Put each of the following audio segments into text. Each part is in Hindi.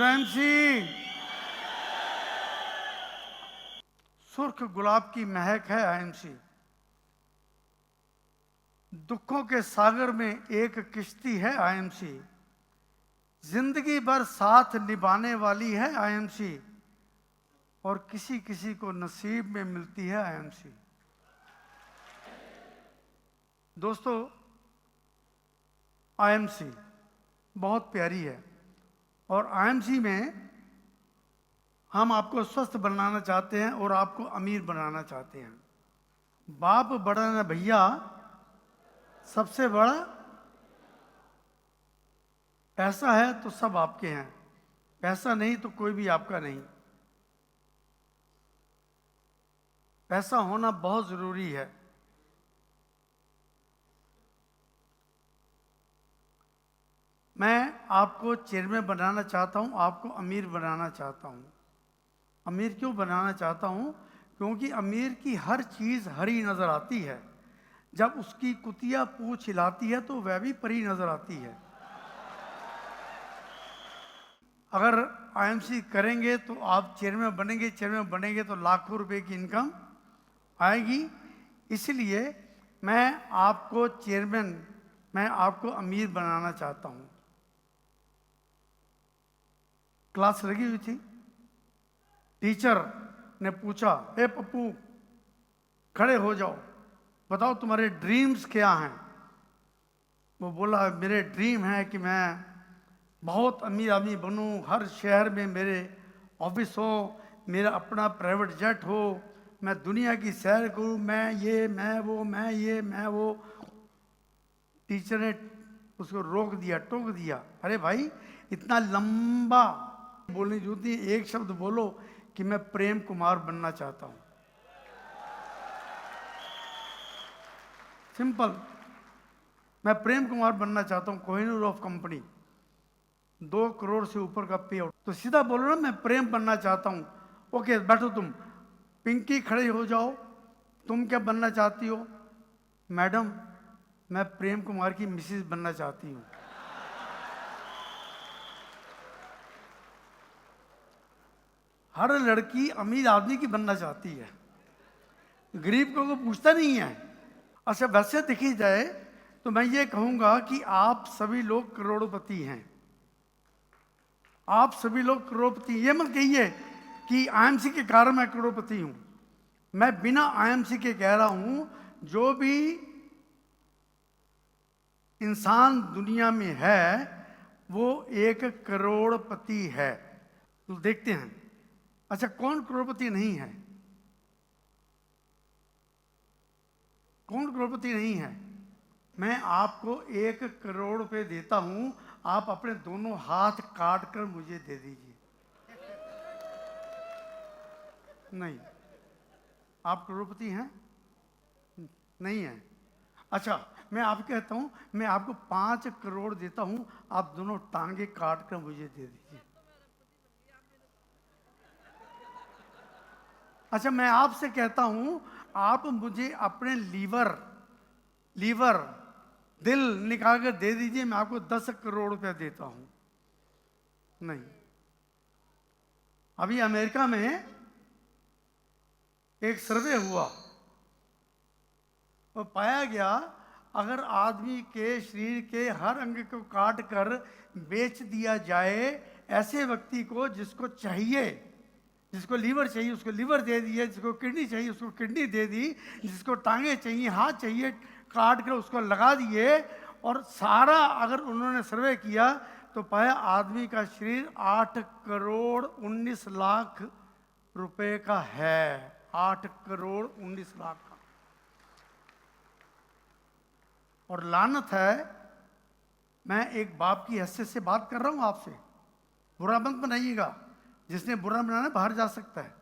आईएमसी। सुर्ख गुलाब की महक है आईएमसी। दुखों के सागर में एक किश्ती है आईएमसी। जिंदगी भर साथ निभाने वाली है आईएमसी। और किसी किसी को नसीब में मिलती है आईएमसी। दोस्तों, आईएमसी बहुत प्यारी है और आईएमसी में हम आपको स्वस्थ बनाना चाहते हैं और आपको अमीर बनाना चाहते हैं। बाप बड़ा न भैया, सबसे बड़ा पैसा है तो सब आपके हैं, पैसा नहीं तो कोई भी आपका नहीं। पैसा होना बहुत जरूरी है। मैं आपको चेयरमैन बनाना चाहता हूं, आपको अमीर बनाना चाहता हूं। अमीर क्यों बनाना चाहता हूं? क्योंकि अमीर की हर चीज हरी नजर आती है। जब उसकी कुतिया पूंछ हिलाती है तो वह भी परी नजर आती है। अगर आईएमसी करेंगे तो आप चेयरमैन बनेंगे, चेयरमैन बनेंगे तो लाखों रुपए की इनकम आएगी। इसलिए मैं आपको चेयरमैन, मैं आपको अमीर बनाना चाहता हूं। क्लास लगी हुई थी, टीचर ने पूछा, ए पप्पू खड़े हो जाओ, बताओ तुम्हारे ड्रीम्स क्या हैं। वो बोला, मेरे ड्रीम है कि मैं बहुत अमीर आदमी बनूं, हर शहर में मेरे ऑफिस हो, मेरा अपना प्राइवेट जेट हो, मैं दुनिया की सैर करूं, मैं ये मैं वो, मैं ये मैं वो। टीचर ने उसको रोक दिया, टोक दिया। अरे भाई, इतना लंबा बोलने की जरूरत नहीं, एक शब्द बोलो कि मैं प्रेम कुमार बनना चाहता हूं। सिंपल, मैं प्रेम कुमार बनना चाहता हूं, कोहिनूर ऑफ कंपनी, 2 करोड़ से ऊपर का पे आउट। तो सीधा बोलो ना, मैं प्रेम बनना चाहता हूं। ओके, बैठो तुम। पिंकी खड़े हो जाओ, तुम क्या बनना चाहती हो? मैडम, मैं प्रेम कुमार की मिसेज बनना चाहती हूं। हर लड़की अमीर आदमी की बनना चाहती है, गरीब को पूछता नहीं है। अच्छा, वैसे देखी जाए तो मैं ये कहूंगा कि आप सभी लोग करोड़पति हैं। आप सभी लोग करोड़पति। ये मत कहिए कि आईएमसी के कारण मैं करोड़पति हूं। मैं बिना आईएमसी के कह रहा हूं, जो भी इंसान दुनिया में है वो 1 करोड़पति है। तो देखते हैं, अच्छा कौन करोड़पति नहीं है? कौन करोड़पति नहीं है? मैं आपको 1 करोड़ रुपए देता हूं, आप अपने दोनों हाथ काट कर मुझे दे दीजिए। नहीं, आप करोड़पति हैं? नहीं है। अच्छा, मैं आपको कहता हूं, मैं आपको 5 करोड़ देता हूं, आप दोनों टांगे काट कर मुझे दे दीजिए। अच्छा, मैं आपसे कहता हूं, आप मुझे अपने लीवर दिल निकाल कर दे दीजिए, मैं आपको 10 करोड़ रुपया देता हूं। नहीं। अभी अमेरिका में एक सर्वे हुआ और पाया गया, अगर आदमी के शरीर के हर अंग को काट कर बेच दिया जाए, ऐसे व्यक्ति को जिसको चाहिए, जिसको लीवर चाहिए उसको लीवर दे दिए, जिसको किडनी चाहिए उसको किडनी दे दी, जिसको टांगे चाहिए, हाथ चाहिए, काट कर उसको लगा दिए। और सारा अगर उन्होंने सर्वे किया तो पाया आदमी का शरीर 8 करोड़ 19 लाख रुपए का है। 8 करोड़ 19 लाख का। और लानत है, मैं एक बाप की हैसियत से बात कर रहा हूं आपसे, बुरा मत बनाइएगा। जिसने बुरा बनाना बाहर जा सकता है।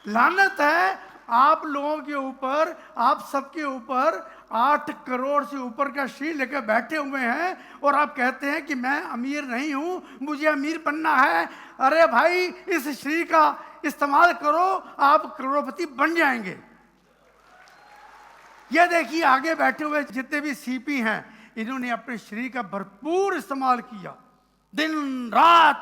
लानत है आप लोगों के ऊपर, आप सबके ऊपर 8 करोड़ से ऊपर का शरीर लेकर बैठे हुए हैं और आप कहते हैं कि मैं अमीर नहीं हूं, मुझे अमीर बनना है। अरे भाई, इस शरीर का इस्तेमाल करो, आप करोड़पति बन जाएंगे। ये देखिए, आगे बैठे हुए जितने भी सीपी हैं, इन्होंने अपने शरीर का भरपूर इस्तेमाल किया, दिन रात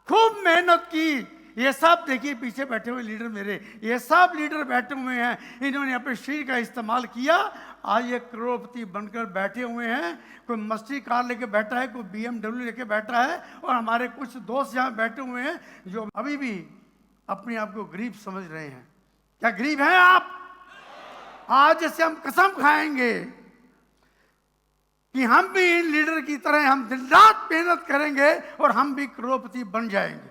खूब मेहनत की। ये सब देखिए पीछे बैठे हुए लीडर मेरे, ये सब लीडर बैठे हुए हैं, इन्होंने अपने शरीर का इस्तेमाल किया, आज ये करोड़पति बनकर बैठे हुए हैं। कोई मस्ती कार लेके बैठा है, कोई BMW लेके बैठा है, और हमारे कुछ दोस्त यहाँ बैठे हुए हैं जो अभी भी अपने आप को गरीब समझ रहे हैं। क्या गरीब हैं आप? आज जैसे हम कसम खाएंगे कि हम भी इन लीडर की तरह हम दिन रात मेहनत करेंगे और हम भी करोड़पति बन जाएंगे।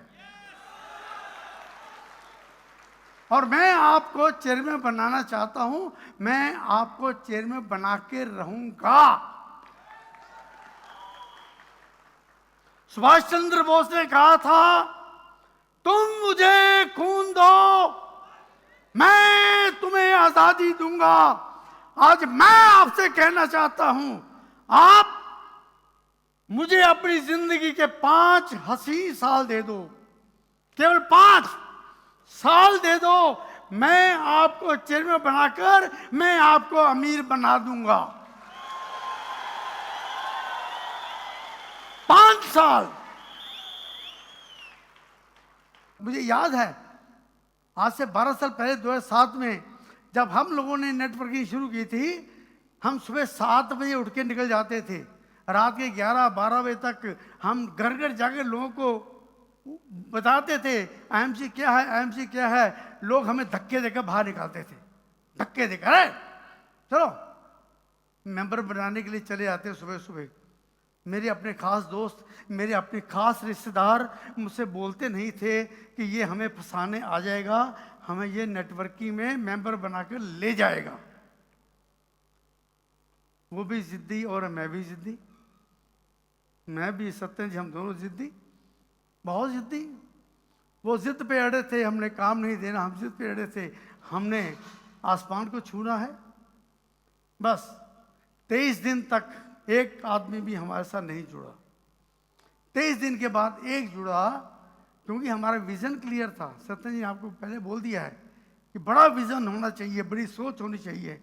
और मैं आपको चेयरमैन बनाना चाहता हूं, मैं आपको चेयरमैन बना के रहूंगा। सुभाष चंद्र बोस ने कहा था, तुम मुझे खून दो, मैं तुम्हें आजादी दूंगा। आज मैं आपसे कहना चाहता हूं, आप मुझे अपनी जिंदगी के 5 हसीन साल दे दो, केवल 5 साल दे दो, मैं आपको चेयरमैन बनाकर मैं आपको अमीर बना दूंगा। 5 साल। मुझे याद है आज से 12 साल पहले 2007 में जब हम लोगों ने नेटवर्किंग शुरू की थी, हम सुबह 7 बजे उठ के निकल जाते थे, रात के 11-12 बजे तक हम घर घर जाकर लोगों को बताते थे आईएमसी क्या है, आईएमसी क्या है। लोग हमें धक्के देकर बाहर निकालते थे, धक्के देकर, अरे चलो मेंबर बनाने के लिए चले आते सुबह सुबह। मेरे अपने खास दोस्त, मेरे अपने खास रिश्तेदार मुझसे बोलते नहीं थे कि ये हमें फंसाने आ जाएगा, हमें ये नेटवर्किंग में मेंबर बनाकर ले जाएगा। वो भी जिद्दी और मैं भी जिद्दी, मैं भी सत्येंद्र जी, हम दोनों जिद्दी, बहुत जिद्दी। वो जिद पे अड़े थे, हमने काम नहीं देना, हम जिद पे अड़े थे, हमने आसमान को छूना है। बस 23 दिन तक एक आदमी भी हमारे साथ नहीं जुड़ा। 23 दिन के बाद एक जुड़ा, क्योंकि हमारा विजन क्लियर था। सत्येंद्र जी ने आपको पहले बोल दिया है कि बड़ा विजन होना चाहिए, बड़ी सोच होनी चाहिए।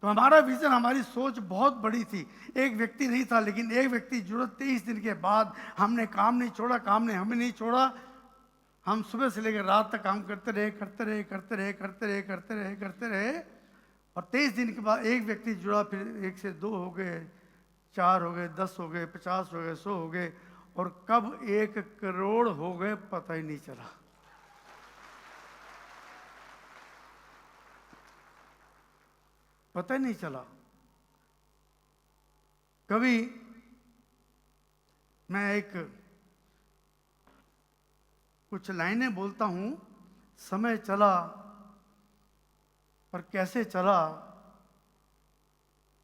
तो हमारा विजन, हमारी सोच बहुत बड़ी थी। एक व्यक्ति नहीं था, लेकिन एक व्यक्ति जुड़ा। 23 दिन के बाद हमने काम नहीं छोड़ा, काम ने हमें नहीं छोड़ा। हम सुबह से लेकर रात तक काम करते रहे, करते रहे, करते रहे, करते रहे, करते रहे, करते रहे। और 23 दिन के बाद एक व्यक्ति जुड़ा, फिर 1 से 2 हो गए, 4 हो गए, 10 हो गए, 50 हो गए, 100 हो गए, और कब 1 करोड़ हो गए पता ही नहीं चला। पता ही नहीं चला। कभी मैं कुछ लाइनें बोलता हूं, समय चला पर कैसे चला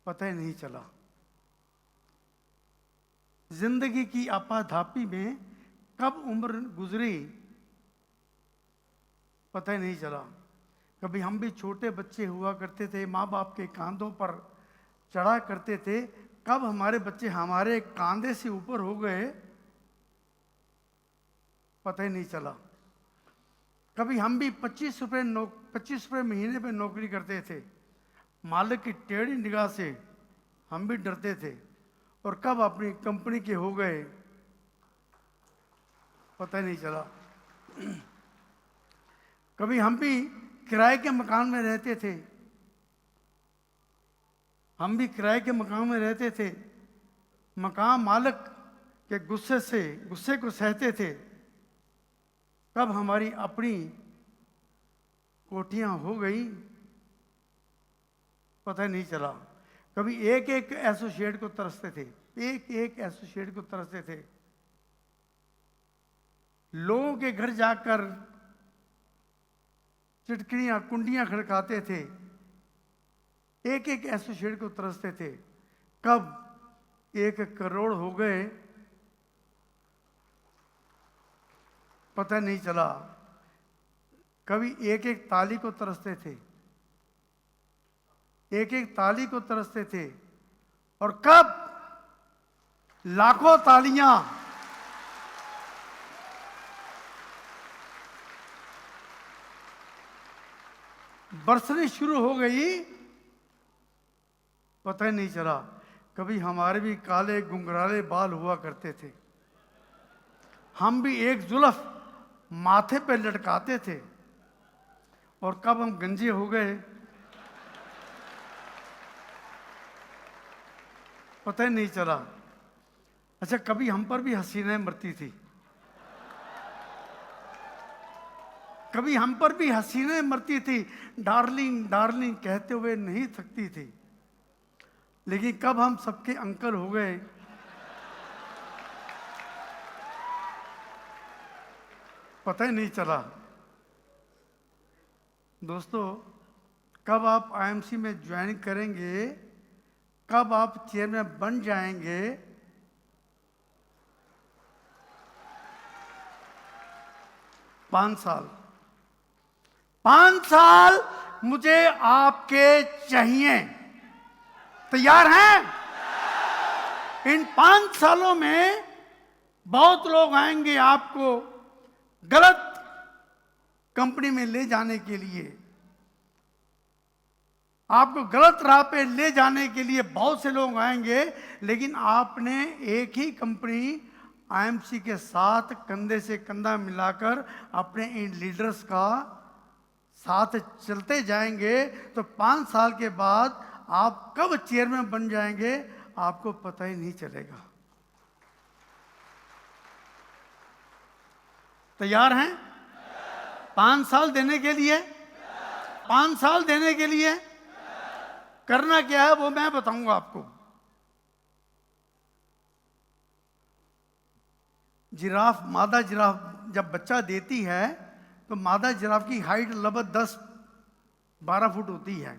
पता ही नहीं चला। जिंदगी की आपाधापी में कब उम्र गुजरी पता ही नहीं चला। कभी हम भी छोटे बच्चे हुआ करते थे, माँ बाप के कांधों पर चढ़ा करते थे, कब हमारे बच्चे हमारे कांधे से ऊपर हो गए पता ही नहीं चला। कभी हम भी 25 रुपये महीने पे नौकरी करते थे, मालिक की टेढ़ी निगाह से हम भी डरते थे, और कब अपनी कंपनी के हो गए पता ही नहीं चला। कभी हम भी किराए के मकान में रहते थे, हम भी किराए के मकान में रहते थे, मकान मालिक के गुस्से को सहते थे, कब हमारी अपनी कोठियां हो गई पता ही नहीं चला। कभी एक एक एसोसिएट को तरसते थे, एक एक एसोसिएट को तरसते थे, लोगों के घर जाकर चिटकनियां कुंडियां खड़काते थे, एक एक एसोसिएट को तरसते थे, कब 1 करोड़ हो गए पता नहीं चला। कभी एक एक ताली को तरसते थे, एक एक ताली को तरसते थे, और कब लाखों तालियां बरसनी शुरू हो गई पता ही नहीं चला। कभी हमारे भी काले गुंगराले बाल हुआ करते थे, हम भी एक जुल्फ माथे पे लटकाते थे और कब हम गंजे हो गए पता ही नहीं चला। अच्छा, कभी हम पर भी हसीनाएं मरती थी, कभी हम पर भी हसीनाएं मरती थी, डार्लिंग डार्लिंग कहते हुए नहीं थकती थी। लेकिन कब हम सबके अंकल हो गए पता ही नहीं चला। दोस्तों, कब आप आईएमसी में ज्वाइन करेंगे, कब आप चेयरमैन बन जाएंगे, 5 साल। 5 साल मुझे आपके चाहिए। तैयार हैं? इन 5 सालों में बहुत लोग आएंगे आपको गलत कंपनी में ले जाने के लिए, आपको गलत राह पे ले जाने के लिए बहुत से लोग आएंगे। लेकिन आपने एक ही कंपनी आईएमसी के साथ कंधे से कंधा मिलाकर अपने इन लीडर्स का साथ चलते जाएंगे तो 5 साल के बाद आप कब चेयरमैन बन जाएंगे आपको पता ही नहीं चलेगा। तैयार हैं? 5 साल देने के लिए, 5 साल देने के लिए करना क्या है वो मैं बताऊंगा आपको। जिराफ, मादा जिराफ जब बच्चा देती है तो मादा जिराफ की हाइट लगभग 10-12 फुट होती है।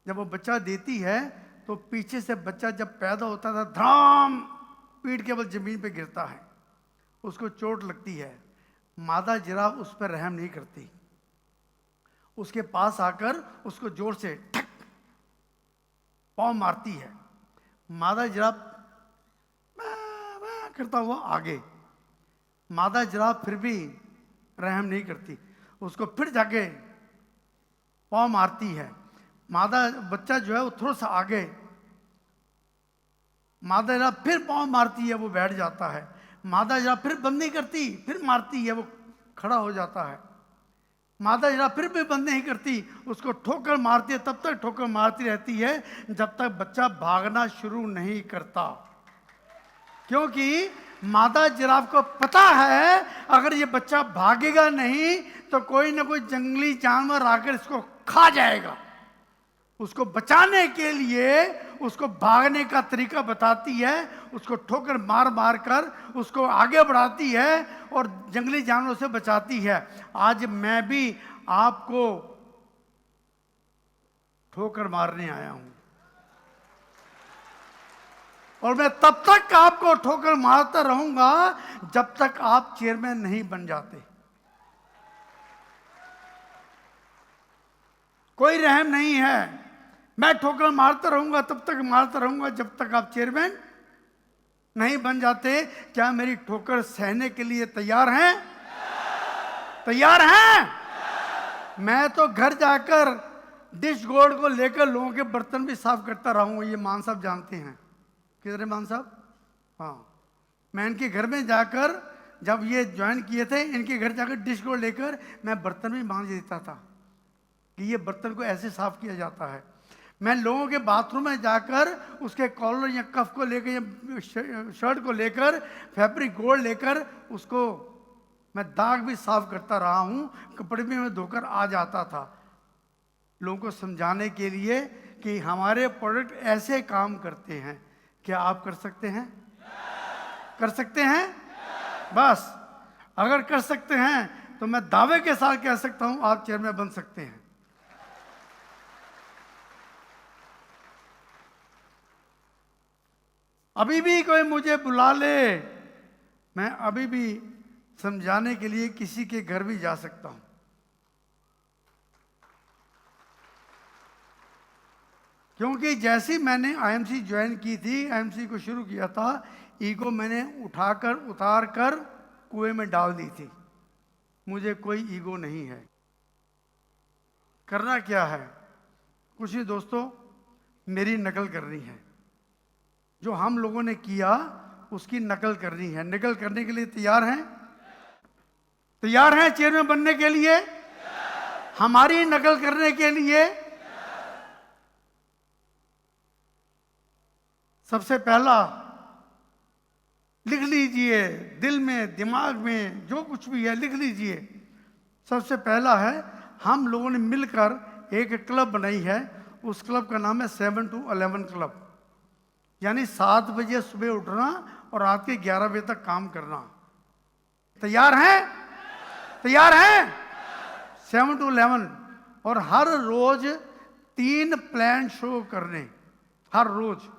जब वो बच्चा देती है तो पीछे से बच्चा जब पैदा होता था धड़ाम पीठ के बल जमीन पे गिरता है, उसको चोट लगती है। मादा जिराफ उस पर रहम नहीं करती, उसके पास आकर उसको जोर से ठक पाँव मारती है। मादा जिराफ करता हुआ आगे, मादा जिराफ फिर भी रहम नहीं करती, उसको फिर जाके पाँव मारती है। मादा बच्चा जो है वो थोड़ा सा आगे, मादा जिराफ फिर पाँव मारती है, वो बैठ जाता है। मादा जिराफ फिर बंद नहीं करती, फिर मारती है, वो खड़ा हो जाता है। मादा जिराफ फिर भी बंद नहीं करती, उसको ठोकर मारती है, तब तक ठोकर मारती रहती है जब तक बच्चा भागना शुरू नहीं करता। क्योंकि मादा जिराफ को पता है अगर ये बच्चा भागेगा नहीं तो कोई ना कोई जंगली जानवर आकर इसको खा जाएगा। उसको बचाने के लिए उसको भागने का तरीका बताती है, उसको ठोकर मार मार कर उसको आगे बढ़ाती है और जंगली जानवरों से बचाती है। आज मैं भी आपको ठोकर मारने आया हूं और मैं तब तक आपको ठोकर मारता रहूंगा जब तक आप चेयरमैन नहीं बन जाते। कोई रहम नहीं है, मैं ठोकर मारता रहूंगा, तब तक मारता रहूंगा जब तक आप चेयरमैन नहीं बन जाते। क्या मेरी ठोकर सहने के लिए तैयार हैं? तैयार हैं? मैं तो घर जाकर डिश गोल्ड को लेकर लोगों के बर्तन भी साफ करता रहूंगा। ये मान साहब जानते हैं, किधर है मान साहब? हाँ, मैं इनके घर में जाकर, जब ये ज्वाइन किए थे, इनके घर जाकर डिश गोल्ड लेकर मैं बर्तन भी मांज देता था कि ये बर्तन को ऐसे साफ किया जाता है। मैं लोगों के बाथरूम में जाकर उसके कॉलर या कफ को लेकर या शर्ट को लेकर फैब्रिक गोल्ड लेकर उसको मैं दाग भी साफ करता रहा हूँ, कपड़े भी मैं धोकर आ जाता था लोगों को समझाने के लिए कि हमारे प्रोडक्ट ऐसे काम करते हैं। क्या आप कर सकते हैं? कर सकते हैं? बस अगर कर सकते हैं तो मैं दावे के साथ कह सकता हूं आप चेयरमैन बन सकते हैं। अभी भी कोई मुझे बुला ले, मैं अभी भी समझाने के लिए किसी के घर भी जा सकता हूं। क्योंकि जैसे मैंने आईएमसी ज्वाइन की थी, आईएमसी को शुरू किया था, ईगो मैंने उठाकर उतार कर कुएं में डाल दी थी। मुझे कोई ईगो नहीं है। करना क्या है? कुछ नहीं दोस्तों, मेरी नकल करनी है। जो हम लोगों ने किया उसकी नकल करनी है। नकल करने के लिए तैयार हैं? तैयार हैं चेयरमैन बनने के लिए? हमारी नकल करने के लिए? सबसे पहला लिख लीजिए, दिल में दिमाग में जो कुछ भी है लिख लीजिए। सबसे पहला है, हम लोगों ने मिलकर एक क्लब बनाई है, उस क्लब का नाम है 7 to 11 क्लब। यानी 7 बजे सुबह उठना और रात के 11 बजे तक काम करना। तैयार हैं? तैयार हैं? 7 to 11। और हर रोज 3 प्लान शो करने, हर रोज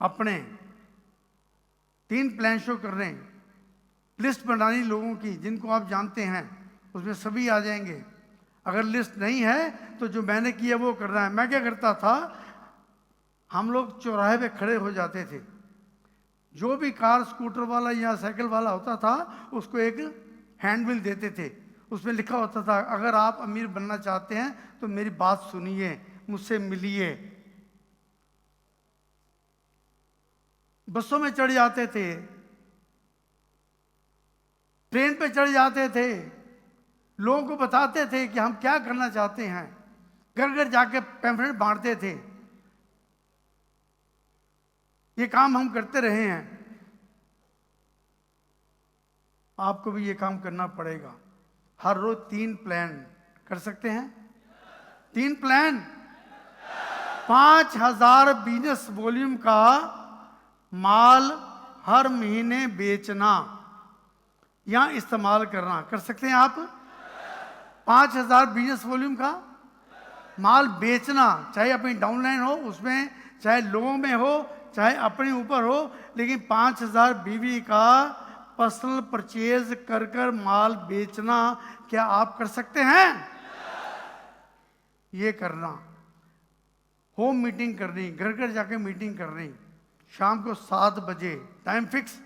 अपने 3 प्लान शो करने। लिस्ट बनानी लोगों की जिनको आप जानते हैं, उसमें सभी आ जाएंगे। अगर लिस्ट नहीं है तो जो मैंने किया वो करना है। मैं क्या करता था, हम लोग चौराहे पे खड़े हो जाते थे, जो भी कार स्कूटर वाला या साइकिल वाला होता था उसको एक हैंडबिल देते थे, उसमें लिखा होता था अगर आप अमीर बनना चाहते हैं तो मेरी बात सुनिए, मुझसे मिलिए। बसों में चढ़ जाते थे, ट्रेन पे चढ़ जाते थे, लोगों को बताते थे कि हम क्या करना चाहते हैं, घर घर जाके पैम्फलेट बांटते थे। ये काम हम करते रहे हैं, आपको भी ये काम करना पड़ेगा। हर रोज 3 प्लान कर सकते हैं? 3 प्लान, 5000 बिजनेस वॉल्यूम का माल हर महीने बेचना या इस्तेमाल करना। कर सकते हैं आप? 5000 बिजनेस वॉल्यूम का माल बेचना, चाहे अपनी डाउनलाइन हो उसमें, चाहे लोगों में हो, चाहे अपने ऊपर हो, लेकिन 5000 बीवी का पर्सनल परचेज कर कर माल बेचना। क्या आप कर सकते हैं? ये करना। होम मीटिंग करनी, घर घर जाके मीटिंग करनी, शाम को 7 बजे, टाइम फिक्स,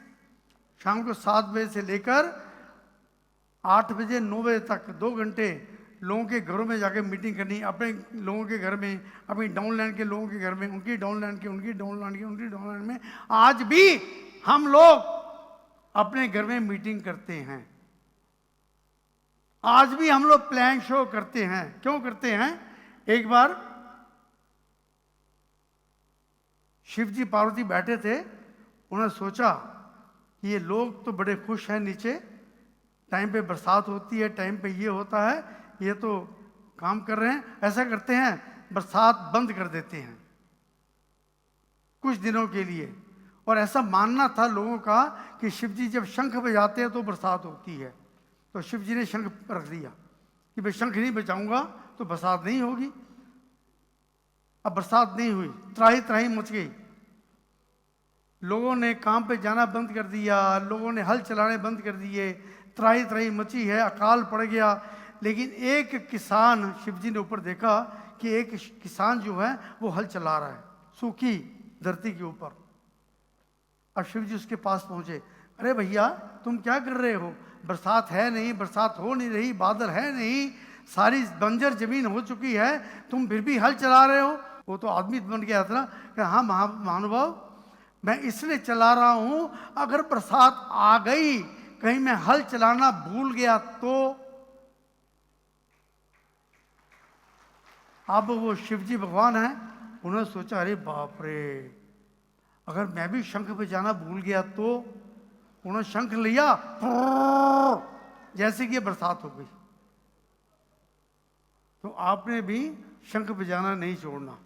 शाम को 7 बजे से लेकर 8 बजे 9 बजे तक 2 घंटे लोगों के घरों में जाके मीटिंग करनी। अपने लोगों के घर में, अपनी डाउनलाइन के लोगों के घर में, उनकी डाउनलाइन के, उनकी डाउनलाइन के, उनकी डाउनलाइन में। आज भी हम लोग अपने घर में मीटिंग करते हैं, आज भी हम लोग प्लान शो करते हैं। क्यों करते हैं? एक बार शिव जी पार्वती बैठे थे, उन्होंने सोचा कि ये लोग तो बड़े खुश हैं, नीचे टाइम पे बरसात होती है, टाइम पे ये होता है, ये तो काम कर रहे हैं, ऐसा करते हैं बरसात बंद कर देते हैं कुछ दिनों के लिए। और ऐसा मानना था लोगों का कि शिव जी जब शंख बजाते हैं तो बरसात होती है, तो शिव जी ने शंख रख दिया कि भाई शंख नहीं बजाऊंगा तो बरसात नहीं होगी। अब बरसात नहीं हुई, त्राही त्राही मच गई, लोगों ने काम पे जाना बंद कर दिया, लोगों ने हल चलाने बंद कर दिए, त्राही त्राही मची है, अकाल पड़ गया। लेकिन एक किसान, शिव जी ने ऊपर देखा कि एक किसान जो है वो हल चला रहा है सूखी धरती के ऊपर। अब शिव जी उसके पास पहुंचे, अरे भैया तुम क्या कर रहे हो, बरसात है नहीं, बरसात हो नहीं रही, बादल है नहीं, सारी बंजर जमीन हो चुकी है, तुम फिर भी हल चला रहे हो। वो तो आदमी बन गया था ना कि हाँ महानुभाव, मैं इसलिए चला रहा हूं अगर बरसात आ गई, कहीं मैं हल चलाना भूल गया तो। अब वो शिवजी भगवान है, उन्होंने सोचा अरे बाप रे, अगर मैं भी शंख बजाना भूल गया तो। उन्होंने शंख लिया, जैसे कि बरसात हो गई। तो आपने भी शंख बजाना नहीं छोड़ना,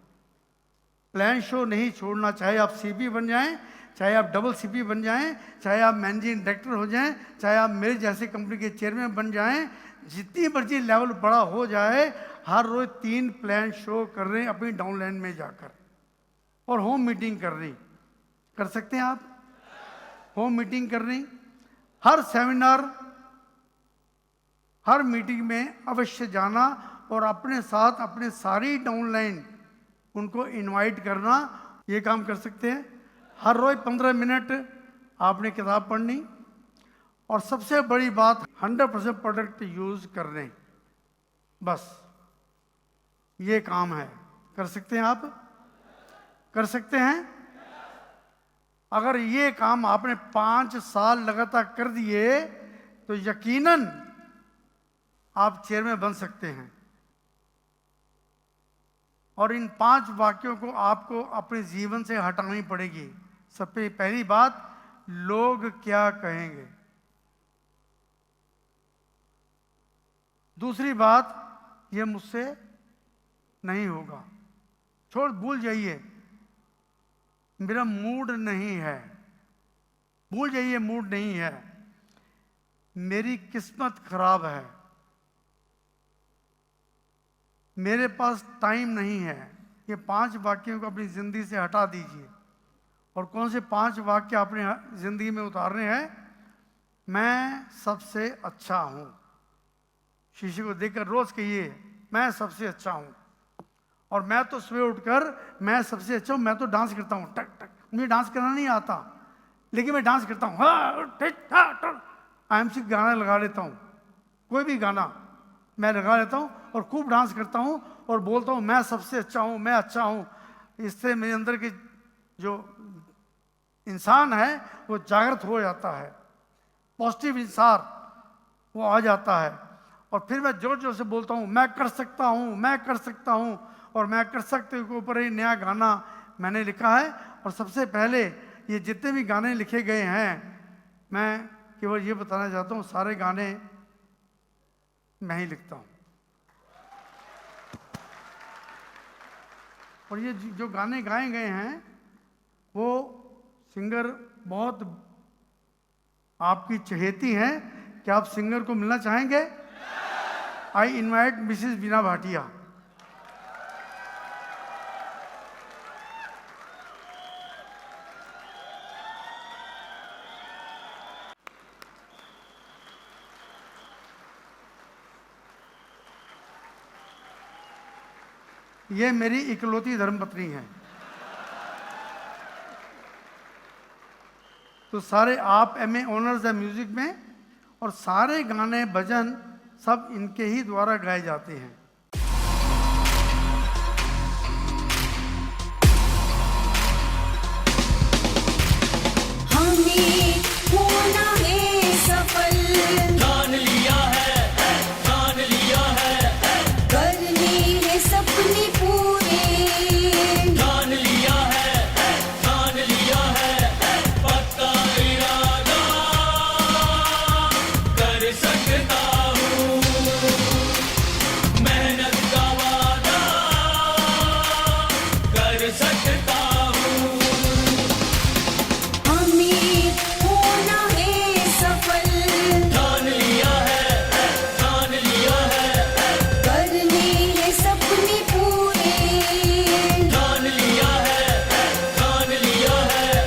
प्लान शो नहीं छोड़ना, चाहे आप सीपी बन जाएं, चाहे आप डबल सीपी बन जाएं, चाहे आप मैनेजिंग डायरेक्टर हो जाएं, चाहे आप मेरे जैसे कंपनी के चेयरमैन बन जाएं, जितनी मर्जी लेवल बड़ा हो जाए, हर रोज 3 प्लान शो कर रहे हैं अपनी डाउनलाइन में जाकर, और होम मीटिंग कर रही। कर सकते हैं आप? होम मीटिंग करनी, हर सेमिनार, हर मीटिंग में अवश्य जाना और अपने साथ अपने सारी डाउनलाइन उनको इनवाइट करना। ये काम कर सकते हैं। हर रोज 15 मिनट आपने किताब पढ़नी, और सबसे बड़ी बात 100% प्रोडक्ट यूज करने, बस ये काम है। कर सकते हैं आप? कर सकते हैं? अगर ये काम आपने 5 साल लगातार कर दिए तो यकीनन आप चेयरमैन बन सकते हैं। और इन 5 वाक्यों को आपको अपने जीवन से हटानी पड़ेगी। सबसे पहली बात, लोग क्या कहेंगे। दूसरी बात, ये मुझसे नहीं होगा, छोड़ भूल जाइए, मेरा मूड नहीं है, भूल जाइए मूड नहीं है, मेरी किस्मत खराब है, मेरे पास टाइम नहीं है। ये 5 वाक्यों को अपनी जिंदगी से हटा दीजिए। और कौन से 5 वाक्य अपने जिंदगी में उतारने हैं? मैं सबसे अच्छा हूं। शीशे को देखकर रोज कहिए, मैं सबसे अच्छा हूं। और मैं तो सुबह उठकर मैं सबसे अच्छा हूं, मैं तो डांस करता हूं, टक टक। मुझे डांस करना नहीं आता, लेकिन मैं डांस करता हूं। IMC गाना लगा लेता हूं, कोई भी गाना मैं लगा लेता हूं और खूब डांस करता हूं और बोलता हूं मैं सबसे अच्छा हूं, मैं अच्छा हूं। इससे मेरे अंदर के जो इंसान है वो जागृत हो जाता है, पॉजिटिव इंसान वो आ जाता है। और फिर मैं जोर जोर से बोलता हूं मैं कर सकता हूं, मैं कर सकता हूं। और मैं कर सकते के ऊपर एक नया गाना मैंने लिखा है। और सबसे पहले ये जितने भी गाने लिखे गए हैं, मैं केवल ये बताना चाहता हूँ, सारे गाने मैं ही लिखता हूँ। और ये जो गाने गाए गए हैं वो सिंगर बहुत आपकी चहेती हैं। क्या आप सिंगर को मिलना चाहेंगे? आई इनवाइट मिसेस बीना भाटिया। ये मेरी इकलौती धर्मपत्नी है। तो सारे आप MA ऑनर्स है म्यूजिक में, और सारे गाने भजन सब इनके ही द्वारा गाए जाते हैं। हमें होना है सफल, ठान लिया है, ठान लिया है, करने हैं सपने पूरे, ठान लिया है, ठान लिया है, पक्का इरादा कर सकता हूँ, मेहनत का वादा कर सकता हूँ। हमें होना है सफल, ठान लिया है, ठान लिया है, करने हैं सपने पूरे, ठान लिया है, ठान लिया है।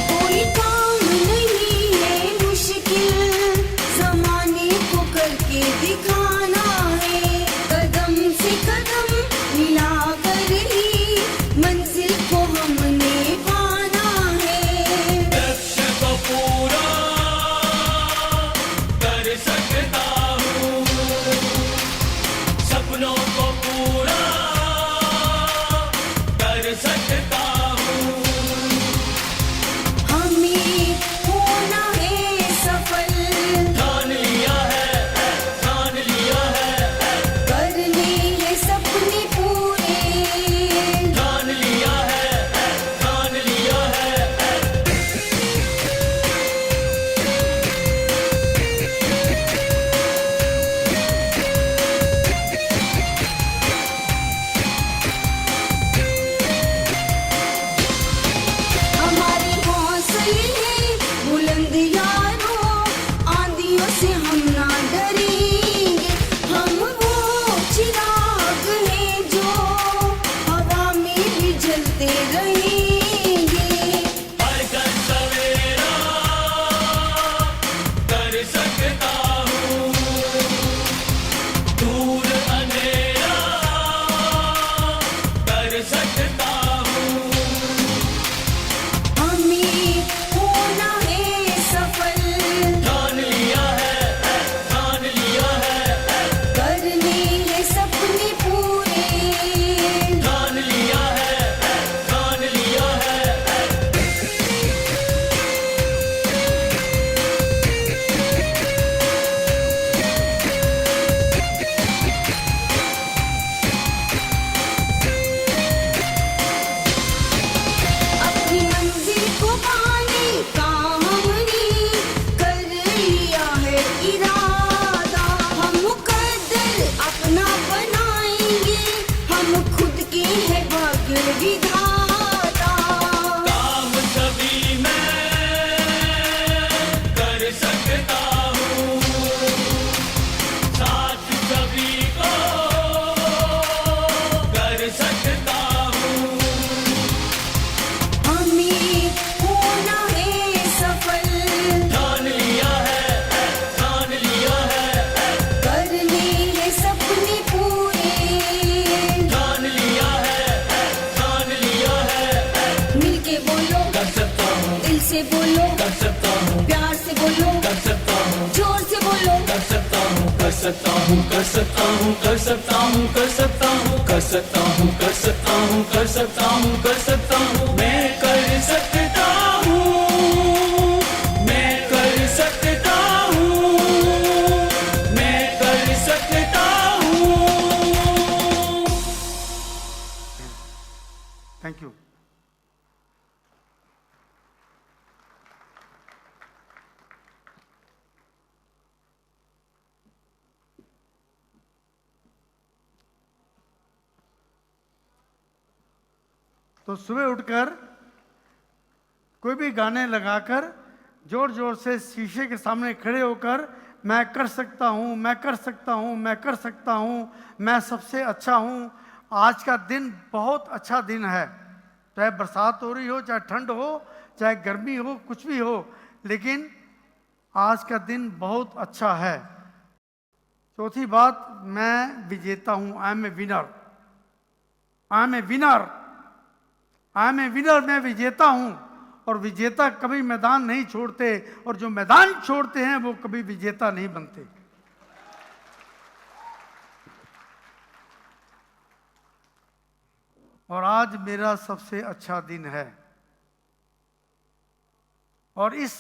कोई काम नहीं है मुश्किल, जमाने को करके दिखाना है, कदम से कदम मिला कर ही मंजिल को हमने पाना है। लक्ष्य को पूरा कर सकता हूँ, सपनों को पूरा कर सकता हूँ। हमें होना है सफल, ठान लिया है, ठान लिया है, सकता हूँ कर सकता हूँ कर सकता हूँ कर सकता हूँ कर सकता हूँ कर सकता हूँ कर सकता हूँ कर सकता हूँ मैं कर सकता हूँ मैं कर सकता हूँ मैं कर सकता हूँ। Thank you. तो सुबह उठकर कोई भी गाने लगाकर जोर जोर से शीशे के सामने खड़े होकर मैं कर सकता हूँ मैं कर सकता हूँ मैं कर सकता हूँ मैं सबसे अच्छा हूँ। आज का दिन बहुत अच्छा दिन है, चाहे बरसात हो रही हो, चाहे ठंड हो, चाहे गर्मी हो, कुछ भी हो, लेकिन आज का दिन बहुत अच्छा है। चौथी बात, मैं विजेता हूँ। I am a winner, I am a winner, I am a winner. मैं विजेता हूं और विजेता कभी मैदान नहीं छोड़ते और जो मैदान छोड़ते हैं वो कभी विजेता नहीं बनते। और आज मेरा सबसे अच्छा दिन है और इस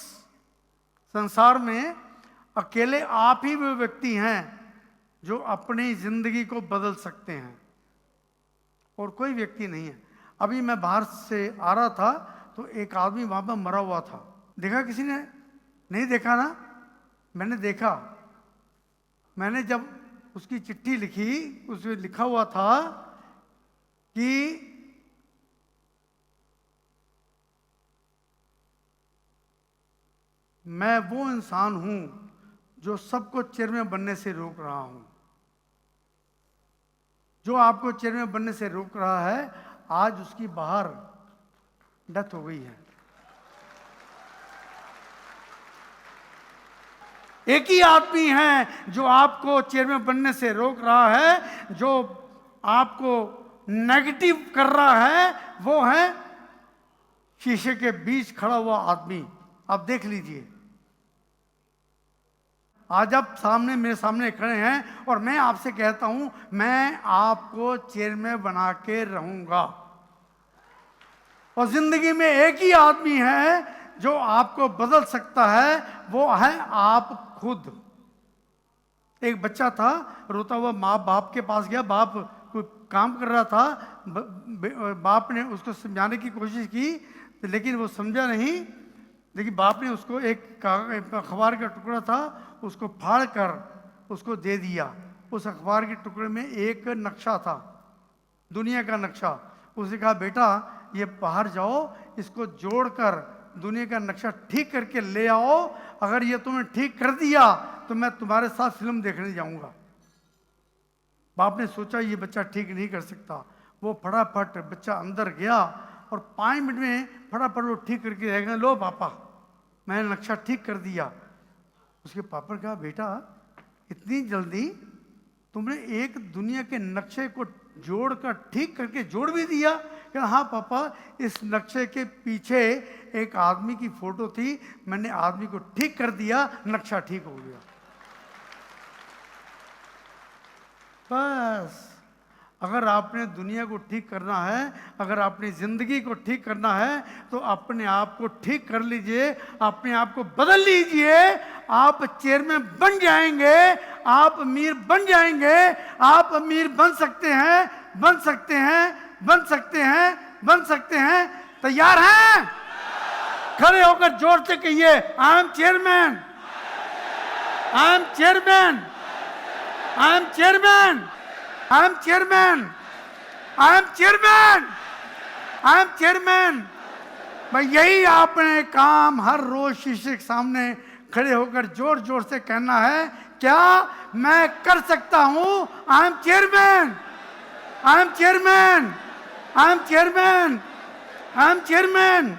संसार में अकेले आप ही वो व्यक्ति हैं जो अपनी जिंदगी को बदल सकते हैं और कोई व्यक्ति नहीं है। अभी मैं बाहर से आ रहा था तो एक आदमी वहां पर मरा हुआ था। देखा किसी ने? नहीं देखा ना? मैंने देखा। मैंने जब उसकी चिट्ठी लिखी, उसमें लिखा हुआ था कि मैं वो इंसान हूं जो सबको चेयरमैन बनने से रोक रहा हूं। जो आपको चेयरमैन बनने से रोक रहा है, आज उसकी बाहर डेथ हो गई है। एक ही आदमी है जो आपको चेयरमैन बनने से रोक रहा है, जो आपको नेगेटिव कर रहा है, वो है शीशे के बीच खड़ा हुआ आदमी। आप देख लीजिए। आज आप सामने मेरे सामने खड़े हैं और मैं आपसे कहता हूं, मैं आपको चेयरमैन बना के रहूंगा। और जिंदगी में एक ही आदमी है जो आपको बदल सकता है, वो है आप खुद। एक बच्चा था, रोता हुआ माँ बाप के पास गया। बाप कोई काम कर रहा था, बाप ने उसको समझाने की कोशिश की, लेकिन वो समझा नहीं। लेकिन बाप ने उसको एक अखबार का टुकड़ा था, उसको फाड़ कर उसको दे दिया। उस अखबार के टुकड़े में एक नक्शा था, दुनिया का नक्शा। उसने कहा, बेटा ये बाहर जाओ, इसको जोड़कर दुनिया का नक्शा ठीक करके ले आओ। अगर ये तुमने ठीक कर दिया तो मैं तुम्हारे साथ फिल्म देखने जाऊंगा। बाप ने सोचा ये बच्चा ठीक नहीं कर सकता। वो फटाफट बच्चा अंदर गया और 5 मिनट में फटाफट वो ठीक करके रह गया। लो पापा, मैंने नक्शा ठीक कर दिया। उसके पापा ने कहा, बेटा इतनी जल्दी तुमने एक दुनिया के नक्शे को जोड़कर ठीक करके जोड़ भी दिया? कहा, हाँ पापा, इस नक्शे के पीछे एक आदमी की फोटो थी, मैंने आदमी को ठीक कर दिया, नक्शा ठीक हो गया। बस अगर आपने दुनिया को ठीक करना है, अगर अपनी जिंदगी को ठीक करना है, तो अपने आप को ठीक कर लीजिए, अपने आप को बदल लीजिए। आप चेयरमैन बन जाएंगे, आप अमीर बन जाएंगे। आप अमीर बन सकते हैं, बन सकते हैं, बन सकते हैं, बन सकते हैं। तैयार हैं? खड़े होकर जोर से कहिए, I am chairman, I am chairman, I am chairman, I am chairman, I am chairman, I am chairman. भाई यही आपने काम हर रोज शीशे के सामने खड़े होकर जोर जोर से कहना है। क्या मैं कर सकता हूं? I am chairman, I am chairman, I am chairman, I am chairman.